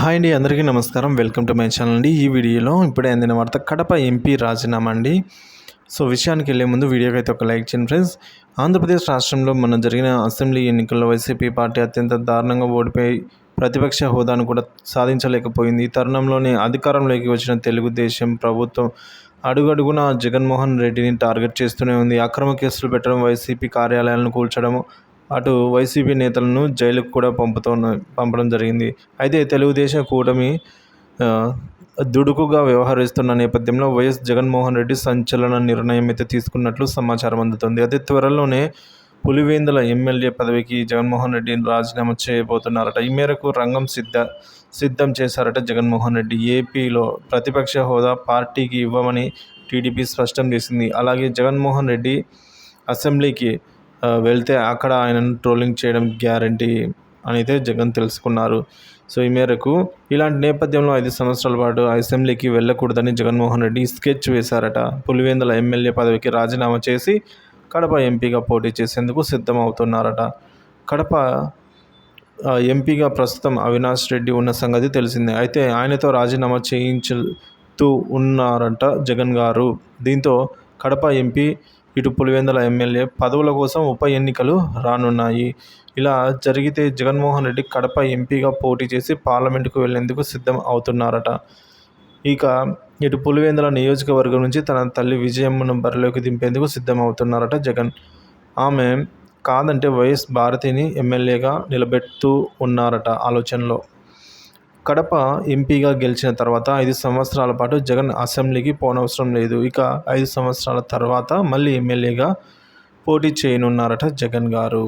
Hi అండి, అందరికీ నమస్కారం. వెల్కమ్ టు మై ఛానల్ అండి. ఈ వీడియోలో ఇప్పుడే అందిన వార్త కడప ఎంపీ రాజీనామా అండి. సో విషయానికి వెళ్ళే ముందు వీడియోకి అయితే ఒక లైక్ చేయండి ఫ్రెండ్స్. ఆంధ్రప్రదేశ్ రాష్ట్రంలో మొన్న జరిగిన అసెంబ్లీ ఎన్నికల్లో వైసీపీ పార్టీ అత్యంత దారుణంగా ఓడిపోయి ప్రతిపక్ష హోదాను కూడా సాధించలేకపోయింది. ఈ తరుణంలోనే అధికారంలోకి వచ్చిన తెలుగుదేశం ప్రభుత్వం అడుగడుగునా జగన్మోహన్ రెడ్డిని టార్గెట్ చేస్తూనే ఉంది. అక్రమ కేసులు పెట్టడం, వైసీపీ కార్యాలయాలను కూల్చడం, అటు వైసీపీ నేతలను జైలుకు కూడా పంపడం జరిగింది. అయితే తెలుగుదేశం కూటమి దుడుకుగా వ్యవహరిస్తున్న నేపథ్యంలో వైఎస్ జగన్మోహన్ రెడ్డి సంచలన నిర్ణయం అయితే తీసుకున్నట్లు సమాచారం అందుతుంది. అతి త్వరలోనే పులివెందుల ఎమ్మెల్యే పదవికి జగన్మోహన్ రెడ్డి రాజీనామా చేయబోతున్నారట. ఈ మేరకు రంగం సిద్ధం చేశారట జగన్మోహన్ రెడ్డి. ఏపీలో ప్రతిపక్ష హోదా పార్టీకి ఇవ్వమని టీడీపీ స్పష్టం చేసింది. అలాగే జగన్మోహన్ రెడ్డి అసెంబ్లీకి వెళ్తే అక్కడ ఆయనను ట్రోలింగ్ చేయడం గ్యారంటీ అని అయితే జగన్ తెలుసుకున్నారు. సో ఈ మేరకు ఇలాంటి నేపథ్యంలో 5 సంవత్సరాల పాటు అసెంబ్లీకి వెళ్ళకూడదని జగన్మోహన్ రెడ్డి స్కెచ్ వేశారట. పులివెందుల ఎమ్మెల్యే పదవికి రాజీనామా చేసి కడప ఎంపీగా పోటీ చేసేందుకు సిద్ధమవుతున్నారట. కడప ఎంపీగా ప్రస్తుతం అవినాష్ రెడ్డి ఉన్న సంగతి తెలిసిందే. అయితే ఆయనతో రాజీనామా చేయించుతూ ఉన్నారంట జగన్ గారు. దీంతో కడప ఎంపీ, ఇటు పులివెందుల ఎమ్మెల్యే పదవుల కోసం ఉప ఎన్నికలు రానున్నాయి. ఇలా జరిగితే జగన్మోహన్ రెడ్డి కడప ఎంపీగా పోటీ చేసి పార్లమెంటుకు వెళ్లేందుకు సిద్ధం అవుతున్నారట. ఇక ఇటు పులివెందుల నియోజకవర్గం నుంచి తన తల్లి విజయమ్మను బరిలోకి దింపేందుకు సిద్ధం అవుతున్నారట జగన్. ఆమె కాదంటే వైఎస్ భారతిని ఎమ్మెల్యేగా నిలబెడుతూ ఉన్నారట ఆలోచనలో. కడప ఎంపీగా గెలిచిన తర్వాత 5 సంవత్సరాల పాటు జగన్ అసెంబ్లీకి పోనవసరం లేదు. ఇక 5 సంవత్సరాల తర్వాత మళ్ళీ ఎమ్మెల్యేగా పోటీ చేయనున్నారట జగన్ గారు.